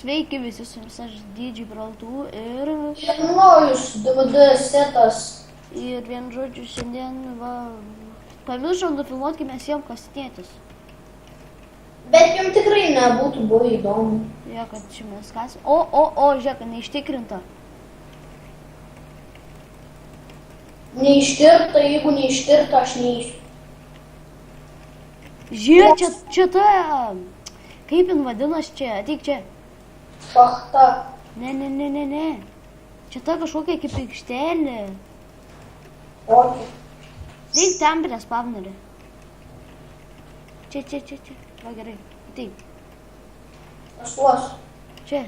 Sveiki visi, su jumis aš dydžiai Braltų ir Naujus DVD setas. vien žodžiu šiandien pamiršau nufilmuoti, kai mes jom kasinėtis. Bet jums tikrai nebūtų buvę įdomu. Jo, kad čia mes kasim. O, žiūrėk, neištikrinta. Neištirta, jeigu neištirta, aš neįsiu. Žiūrėk, čia ta, kaip jin vadinas čia, ateik čia. Šachta. Ne. Čia ta kažkokia kaip aikštelė. Kokia? Ateik ten prie spavnerį. Čia. Va gerai, ateik. Aš tuos. Čia.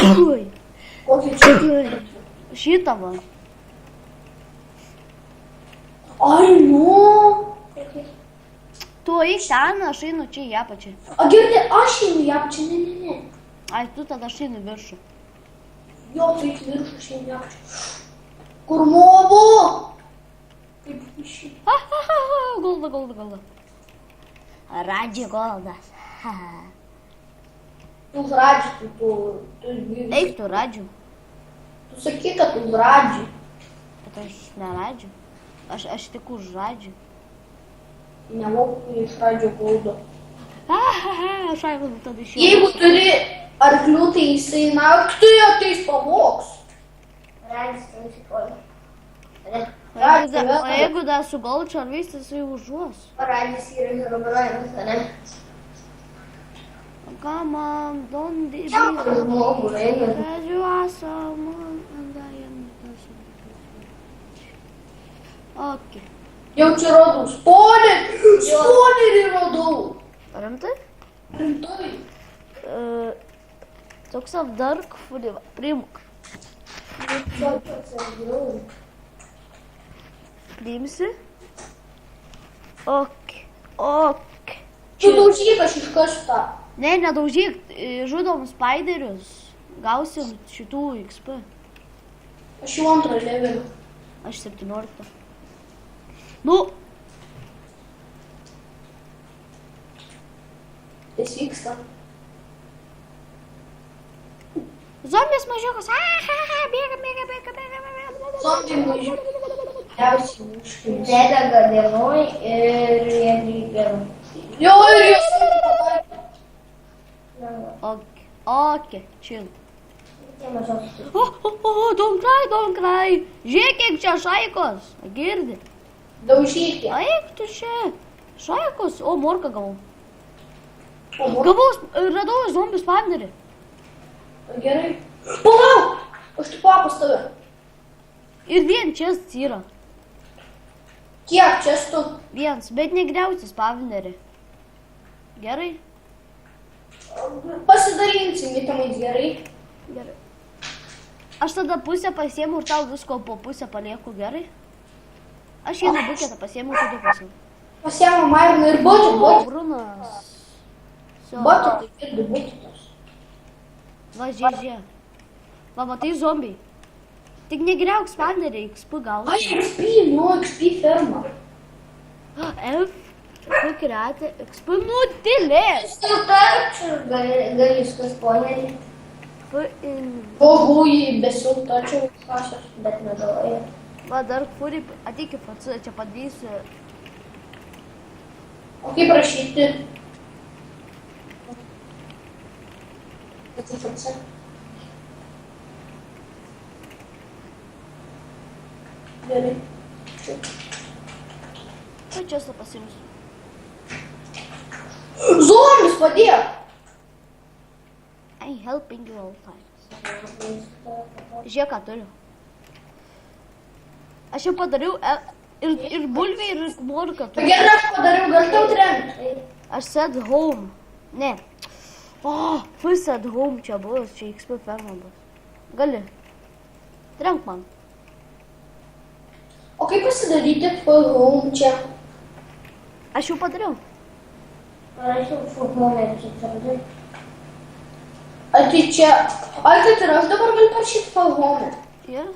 Ui. Kokį čia? Šitą va. Ai, nu. Tu eik ten, aš einu čia į apačią. A, girdė, aš einu į apačią, ne. Ai, tu tada aš einu į viršų. Jo, tu eik viršų, aš einu į apačią. Kur mobu? Kaip išį. Golda. Radži goldas. Tu radži, tu. Eik tu radžiu. Tu sakai, kad tu radži. Bet aš neradžiu. Aš tik už radžiu. Nemoku iš radžio gaudo. Aš aišku, tada išėjau. Jeigu turi arklių, tai jisai naktį ateis pavogs. Radis, tai nusipolė. O jeigu dar su goldu čarvys, tai jisai užuos. Radis yra herobrainas, ne? Come on, don't be Čia kur žmogų eina. you are someone and I am Okay. Jau čia radau spoilerį radau. Rimtai? Rimtai. Toks dark food, priimk. Priimsi? Ok. Tu daužyk, aš iškasiu tą. Ne, nedaužyk, žudom spaiderius. Gausim šitų XP. Aš jau antrą levelį. Aš 17. Nu, Jis vyksta. zombis mažiukas. Bėga. Zombiai mažiukai. Geriausiai miškai. Nedega dienoj ir jie neįgėrų. Jo, ir jos pataikė. Ok, chill. Don't cry. Žiūrėk, kiek čia šaikos. Girdi. Daužykė. Eik tu čia. Šaikos. O, morką gavau. O, Radau zombių spavnerį. gerai. Palauk! Aš tu papas tave. Ir vien čia yra. Kiek čia tu? Vienas, bet negriausi spavnerį. Gerai? Pasidalinsim vitamais gerai. Gerai. Aš tada pusę pasiėmiau ir tau visko po pusę palieku, gerai? Aš vieną buketą pasiėmiau, tu du pasiėmiau. Pasiėmą Mairiną ir botį. Brunas. Botį tai irgi botytas. Va, žiūrėk. Va, matai zombiai. Tik negriauk spavnerį, XP gausi. Aš XP, nu, XP ferma. F, kreatė, XP, nu, tylės. Tu tarčiau, gali viskas ponerį. Bogų į besiltačiau kažkas, bet nedavai. Va, dar furi, ateik į FC, čia padarysiu. O kaip rašyti? FC. Gerai. O čia su pasiimsiu. Zombis padėk! I helping you all times. Žiūrėk, ką turiu. Aš jau padariau ir bulvę, ir morką turiu. Gerai, aš padariau, gal tau trenkti. Aš set home. Ne. O, set home čia bus, čia XP ferma bus. Gali. Trenk man. O kaip pasidaryti home čia? Aš jau padariau. Aš jau home čia padariau. Ar tai čia... Ar tai ir aš dabar galiu parašyti home? Yeah.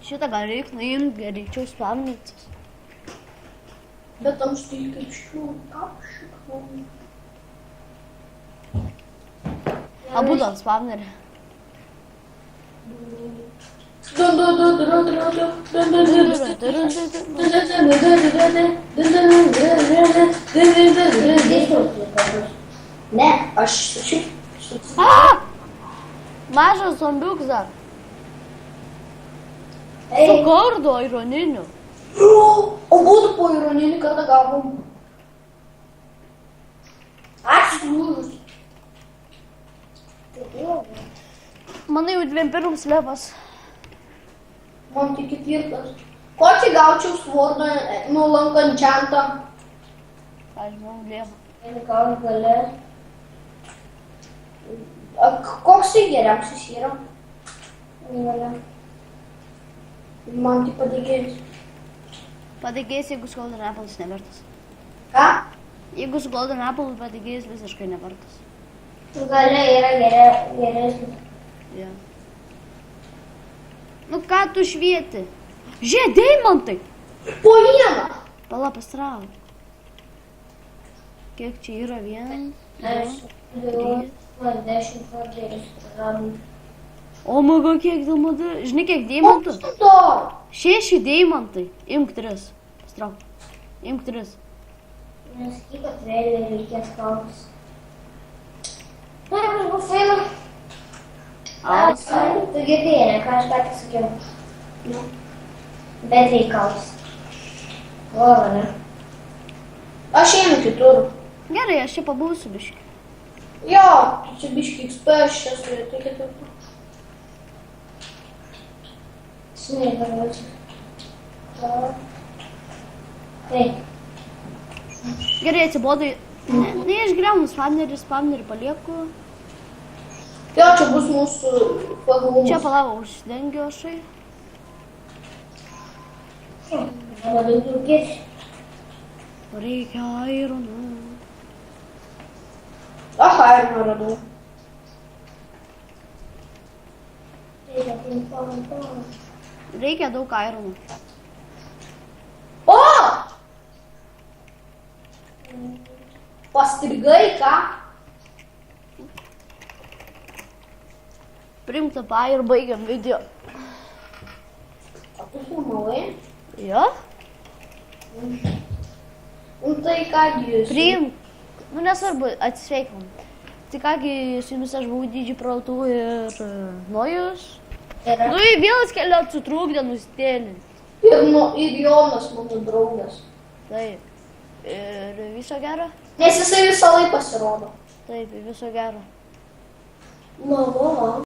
Šitą gal reik nuimti, greičiau spamnytis. Bet tam štai kaip šliūka. Abu dėl spamnerį. Ne, aš šiaip. Mažas zombiuks dar. Su Ei, kardu ironiniu. o būtų po ironinį kartą gavom. Ačiū lūžus. Manai jau 21 slėpas. Man tik ketvirtas. Kokį gaučiau svordą nulankančiantą? Ką žinau, lieva. Ir gal gali. Koks tai geriausias yra? Gali. Man tik padėgėjus. Padėgėjus, jeigu su Golden Apple'as nevertas. Ką? Jeigu su Golden Apple padėgėjus visiškai nevertas. Gali yra geresnis. Ja. Nu ką tu švieti? Žiūrėk, deimantai! Po vieną. Pala pastrauk. Kiek čia yra? 1, 2, 3. 10 žodžiais. O maga, kiek deimantų? Žinai, kiek deimantų? 6 deimantai. Imk 3. Pastrauk. Imk 3. Nesakyk, kad vėliau reikės kautis. Na, aš buvau failą. Tu girdėjai, ne, ką aš ką tik sakiau. Nu. Bet reikaus. Lova, ne? Aš einu kitur. Gerai, aš čia pabūsiu biškį. Jo, tu čia biškį XP, aš čia esu tai kitur. Žinai, darbuočiau. Eik. Gerai, atsibodai. Ne, aš griaunu spamnerį palieku. Jo, čia bus mūsų pagalumas. Čia palavo, užsidengiu ašai. Labai daugės. Reikia ironų. Aš aironą radau. Reikia daug ironų. O! Pastrigai, ką? Priimk tą pa ir baigiam video. O tu filmavai? Jo? Nu tai kągi jūs? Priimk. Nu nesvarbu, atsisveikom. Tai kągi, su jumis aš buvau Didžiai Prautų ir Nojus. Nu į vėl kelią sutrūkdė nustėlinti. Ir Jonas, mano draugas. Taip. Ir viso gero? Nes jisai visą laiką pasirodo. Taip, viso gero. Na, va.